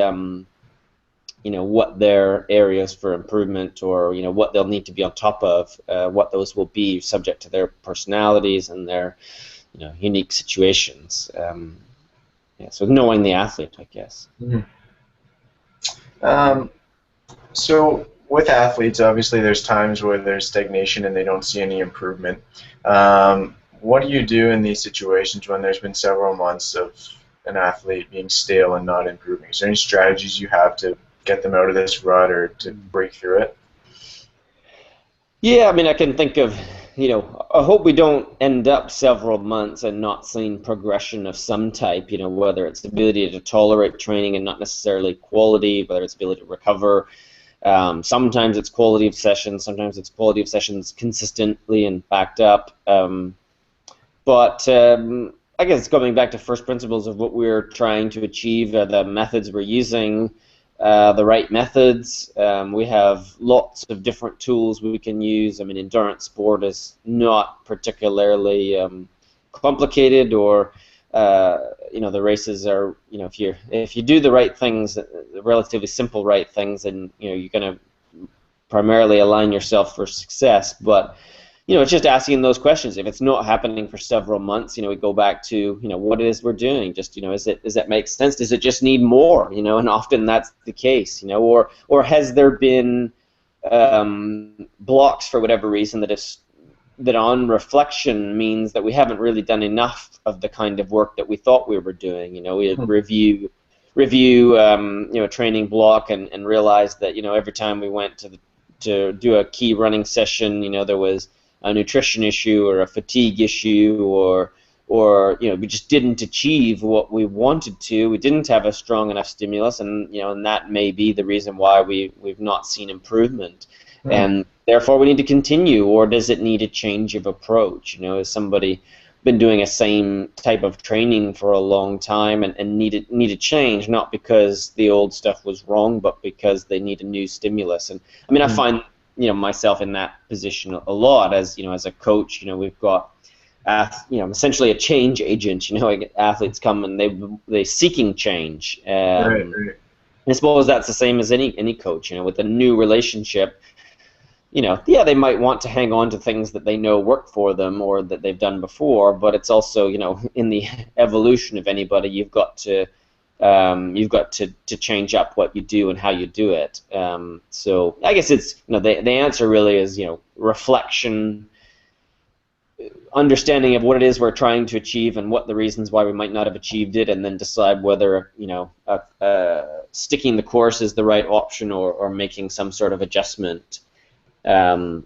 Speaker 1: their areas for improvement, or what they'll need to be on top of. What those will be, subject to their personalities and their unique situations. Yeah, so knowing the athlete, I guess.
Speaker 2: Mhm. Um, so with athletes, obviously there's times where there's stagnation and they don't see any improvement. What do you do in these situations when there's been several months of an athlete being stale and not improving? Is there any strategies you have to get them out of this rut or to break through it?
Speaker 1: Yeah, I mean, I can think of, I hope we don't end up several months and not seeing progression of some type, whether it's ability to tolerate training and not necessarily quality, whether it's ability to recover. Sometimes it's quality of sessions, sometimes it's quality of sessions consistently and backed up. But I guess coming back to first principles of what we're trying to achieve, the methods we're using, the right methods. We have lots of different tools we can use. I mean, endurance sport is not particularly complicated, or the races are, if you do the right things, the relatively simple right things, then you're going to primarily align yourself for success. But it's just asking those questions. If it's not happening for several months, we go back to, what it is we're doing. Just, does that make sense? Does it just need more? And often that's the case, or has there been blocks for whatever reason that on reflection means that we haven't really done enough of the kind of work that we thought we were doing. We review a training block and realize that, every time we went to do a key running session, there was a nutrition issue or a fatigue issue, or we just didn't achieve what we wanted to. We didn't have a strong enough stimulus, and and that may be the reason why we've not seen improvement. And therefore we need to continue, or does it need a change of approach? Has somebody been doing a same type of training for a long time and need a change, not because the old stuff was wrong, but because they need a new stimulus? And I mean, I find myself in that position a lot as as a coach. We've got essentially a change agent. Athletes come and they seeking change.
Speaker 2: Right.
Speaker 1: I suppose that's the same as any coach. With a new relationship, they might want to hang on to things that they know work for them or that they've done before, but it's also, in the evolution of anybody, you've got to change up what you do and how you do it. So I guess it's, the answer really is, reflection, understanding of what it is we're trying to achieve and what the reasons why we might not have achieved it, and then decide whether, sticking the course is the right option or making some sort of adjustment. That's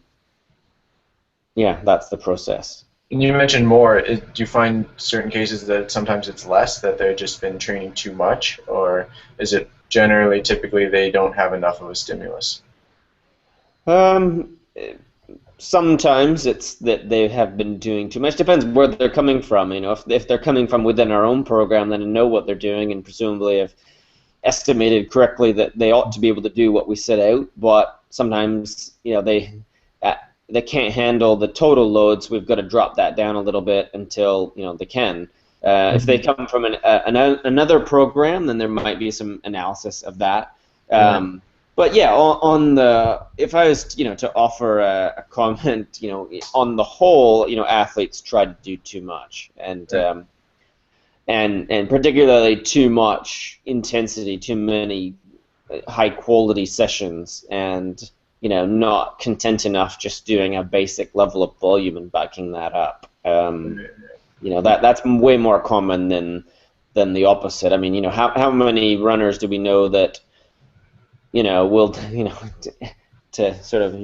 Speaker 1: the process.
Speaker 2: And you mentioned more. Do you find certain cases that sometimes it's less, that they've just been training too much, or is it generally typically they don't have enough of a stimulus?
Speaker 1: Sometimes it's that they have been doing too much. Depends where they're coming from. If they're coming from within our own program, then they know what they're doing and presumably have estimated correctly that they ought to be able to do what we set out. But sometimes they can't handle the total loads. We've got to drop that down a little bit until they can. If they come from another program, then there might be some analysis of that. But yeah, if I was to offer a comment, on the whole, athletes try to do too much, and particularly too much intensity, too many high quality sessions, and not content enough just doing a basic level of volume and backing that up. That's way more common than the opposite. I mean, how many runners do we know that will to sort of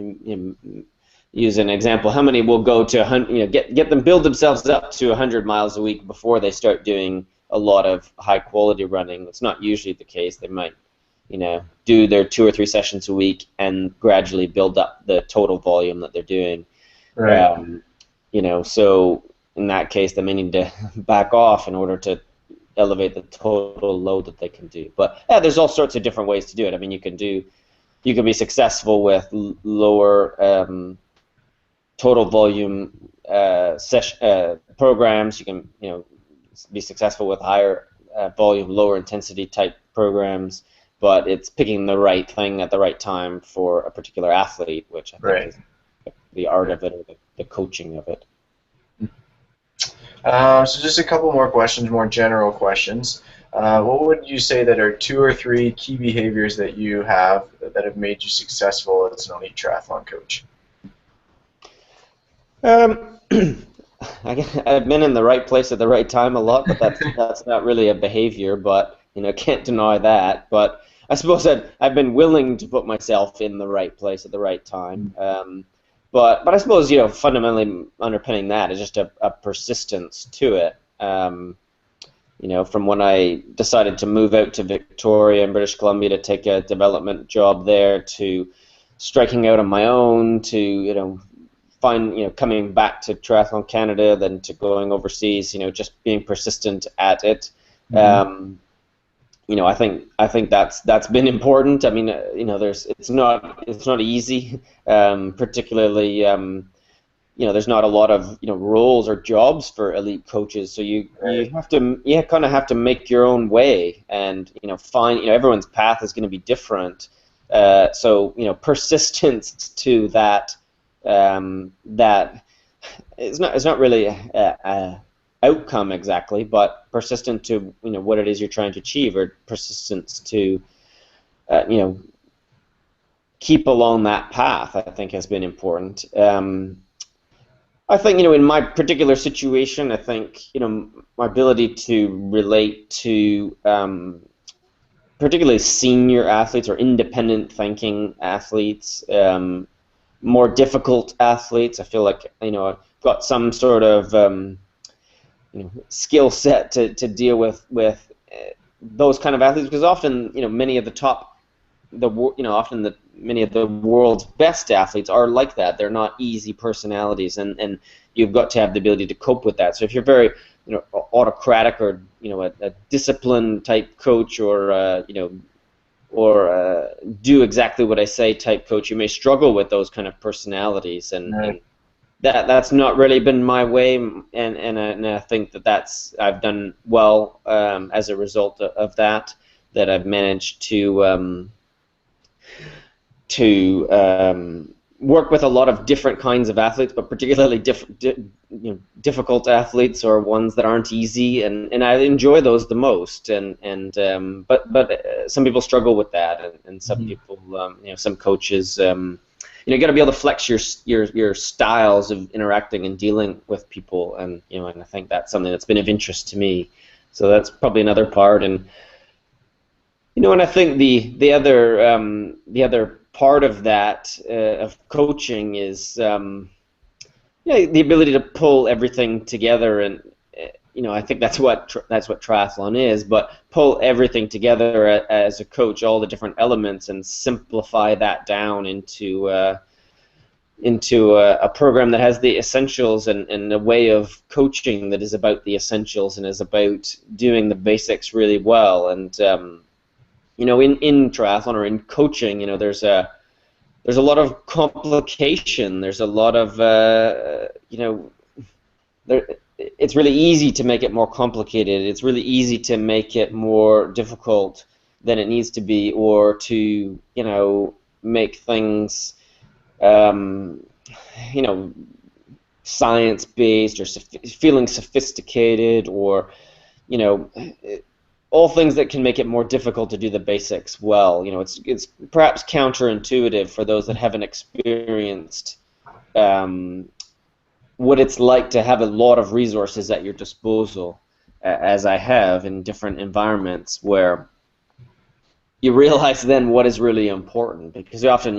Speaker 1: use an example? How many will go to get them build themselves up to 100 miles a week before they start doing a lot of high quality running? That's not usually the case. They might do their 2 or 3 sessions a week and gradually build up the total volume that they're doing.
Speaker 2: Right.
Speaker 1: So in that case, they may need to back off in order to elevate the total load that they can do. But there's all sorts of different ways to do it. I mean, you can be successful with lower total volume programs. You can be successful with higher volume, lower intensity type programs. But it's picking the right thing at the right time for a particular athlete, which I think is the art of it, or the coaching of it.
Speaker 2: So just a couple more questions, more general questions. What would you say that are 2 or 3 key behaviors that you have that have made you successful as an elite triathlon coach?
Speaker 1: Um, I've been in the right place at the right time a lot, but that's not really a behavior. But can't deny that. But I suppose I've been willing to put myself in the right place at the right time. But I suppose fundamentally underpinning that is just a persistence to it. From when I decided to move out to Victoria in British Columbia to take a development job there, to striking out on my own, to coming back to Triathlon Canada, then to going overseas, just being persistent at it. I think that's been important. I mean, it's not easy, particularly. There's not a lot of roles or jobs for elite coaches, so you kind of have to make your own way, and find everyone's path is going to be different. So persistence to that. That it's not really a outcome exactly, but persistent to what it is you're trying to achieve, or persistence to keep along that path, I think has been important. I think in my particular situation, I think my ability to relate to particularly senior athletes or independent thinking athletes, more difficult athletes. I feel like I've got some sort of skill set to deal with those kind of athletes, because often many of the top many of the world's best athletes are like that. They're not easy personalities, and you've got to have the ability to cope with that. So if you're very autocratic, or a discipline type coach, or do exactly what I say type coach, you may struggle with those kind of personalities, and that's not really been my way, and I think I've done well as a result of that I've managed to work with a lot of different kinds of athletes, but particularly difficult athletes, or ones that aren't easy, and I enjoy those the most. But some people struggle with that, and some people, some coaches, you got to be able to flex your styles of interacting and dealing with people, and and I think that's something that's been of interest to me. So that's probably another part, and and I think the other part of that of coaching is the ability to pull everything together, and I think that's what triathlon is, but pull everything together as a coach, all the different elements, and simplify that down into a program that has the essentials, and a way of coaching that is about the essentials and is about doing the basics really well. And in triathlon, or in coaching, there's a lot of complication. There's a lot of it's really easy to make it more complicated. It's really easy to make it more difficult than it needs to be, or to make things science-based, or feeling sophisticated, or all things that can make it more difficult to do the basics well. It's perhaps counterintuitive for those that haven't experienced what it's like to have a lot of resources at your disposal, as I have in different environments, where you realize then what is really important. Because often,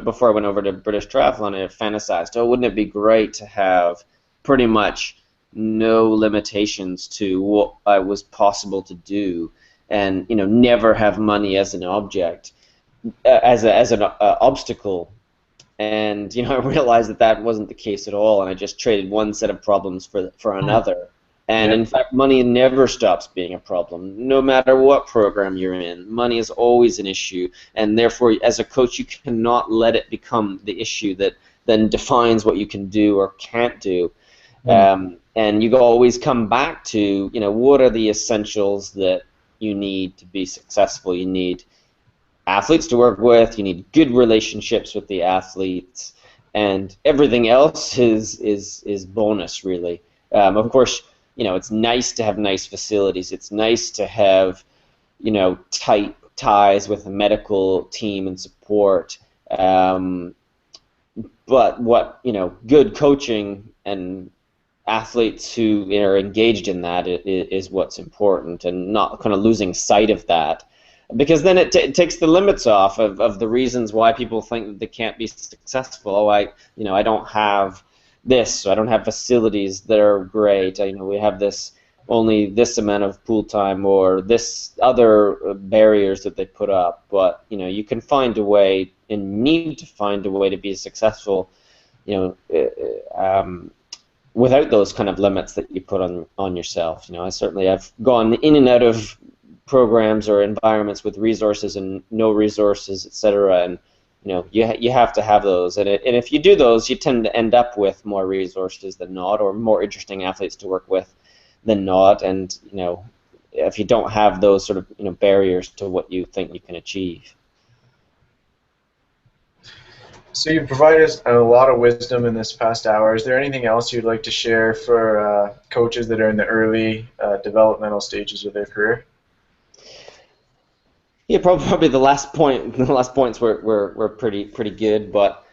Speaker 1: before I went over to British Triathlon, I fantasized, wouldn't it be great to have pretty much no limitations to what I was possible to do, and never have money as an object, as an obstacle. And I realized that wasn't the case at all, and I just traded one set of problems for another. And in fact, money never stops being a problem, no matter what program you're in. Money is always an issue, and therefore, as a coach, you cannot let it become the issue that then defines what you can do or can't do. And you always come back to, what are the essentials that you need to be successful. You need athletes to work with, you need good relationships with the athletes, and everything else is bonus, really. Of course, it's nice to have nice facilities. It's nice to have, tight ties with the medical team and support. But what, good coaching and athletes who are engaged in that is what's important, and not kind of losing sight of that, because then it takes the limits off of the reasons why people think that they can't be successful. Oh, I don't have this, I don't have facilities that are great. We have only this amount of pool time, or this other barriers that they put up. But you can find a way, and need to find a way to be successful, without those kind of limits that you put on yourself. I certainly have gone in and out of programs or environments with resources and no resources, etc. And you have to have those. And if you do those, you tend to end up with more resources than not, or more interesting athletes to work with than not. And if you don't have those sort of barriers to what you think you can achieve.
Speaker 2: So you provided us a lot of wisdom in this past hour. Is there anything else you'd like to share for coaches that are in the early developmental stages of their career?
Speaker 1: Yeah, probably the last point. The last points were pretty good, but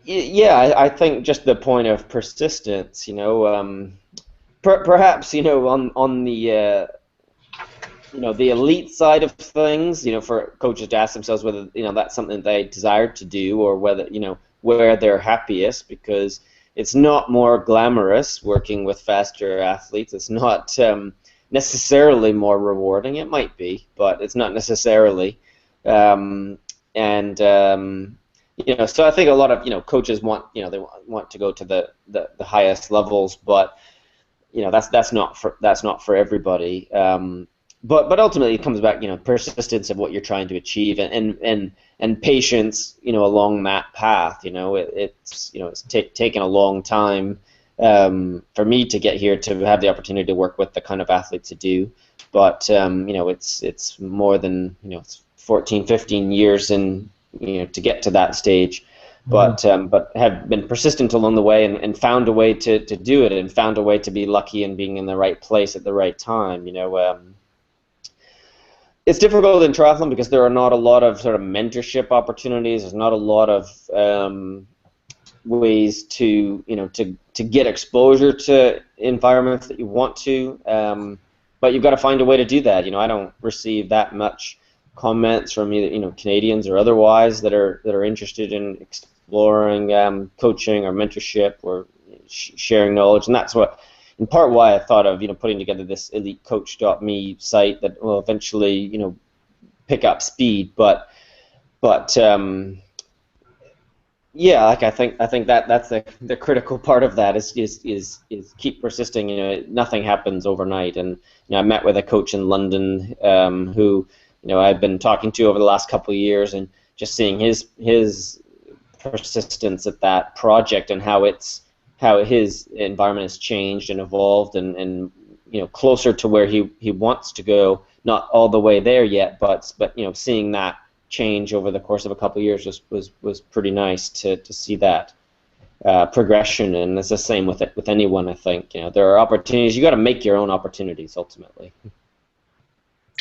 Speaker 1: yeah, I think just the point of persistence. Perhaps on the the elite side of things, for coaches to ask themselves whether that's something they desire to do, or whether where they're happiest, because it's not more glamorous working with faster athletes. It's not necessarily more rewarding. It might be, but it's not necessarily. So I think a lot of coaches want they want to go to the highest levels, but that's not for everybody. But ultimately it comes back, persistence of what you're trying to achieve, and patience, along that path. It's taken a long time for me to get here, to have the opportunity to work with the kind of athletes I do. But it's more than it's 14, 15 years in to get to that stage. But have been persistent along the way, and found a way to do it, and found a way to be lucky in being in the right place at the right time. It's difficult in triathlon because there are not a lot of sort of mentorship opportunities. There's not a lot of ways to to get exposure to environments that you want to. But you've got to find a way to do that. I don't receive that much comments from either Canadians or otherwise that are interested in exploring coaching or mentorship, or sharing knowledge, and that's what, in part, why I thought of putting together this elitecoach.me site that will eventually pick up speed. But yeah, like I think that's the critical part of that is keep persisting. Nothing happens overnight, and I met with a coach in London who I've been talking to over the last couple of years, and just seeing his persistence at that project, and how his environment has changed and evolved, and closer to where he wants to go. Not all the way there yet, but seeing that change over the course of a couple of years was pretty nice to see that progression. And it's the same with anyone. I think there are opportunities. You got to make your own opportunities ultimately.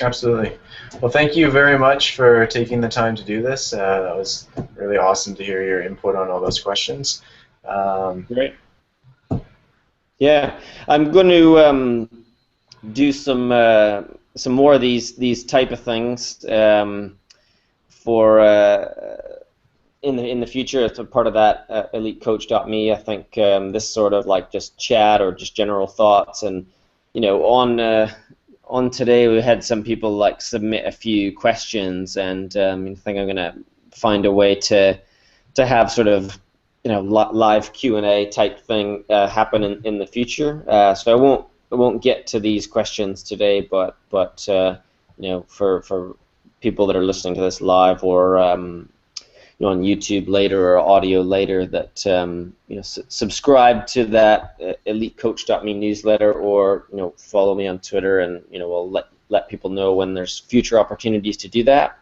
Speaker 2: Absolutely. Well, thank you very much for taking the time to do this. That was really awesome to hear your input on all those questions.
Speaker 1: Great. Yeah, I'm going to do some more of these type of things for in the future. It's a part of that elitecoach.me. I think this sort of like just chat or just general thoughts, and on today we had some people like submit a few questions, and I think I'm going to find a way to have sort of live Q&A type thing happen in the future. So I won't get to these questions today, but for people that are listening to this live, or on YouTube later, or audio later, that subscribe to that elitecoach.me newsletter, or follow me on Twitter, and we'll let people know when there's future opportunities to do that,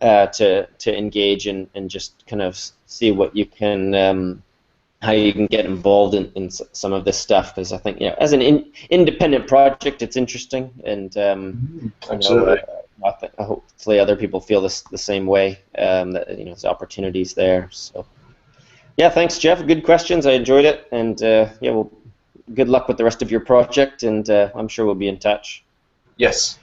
Speaker 1: to engage and just kind of see what you can how you can get involved in some of this stuff, because I think, as an independent project, it's interesting, and
Speaker 2: Absolutely.
Speaker 1: hopefully other people feel the same way. That there's opportunities there. So yeah, thanks, Jeff. Good questions. I enjoyed it, and well, good luck with the rest of your project, and I'm sure we'll be in touch.
Speaker 2: Yes.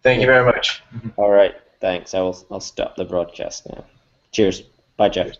Speaker 2: Thank you
Speaker 1: Okay.
Speaker 2: very much.
Speaker 1: All right. Thanks. I'll stop the broadcast now. Cheers. Bye, Jeff.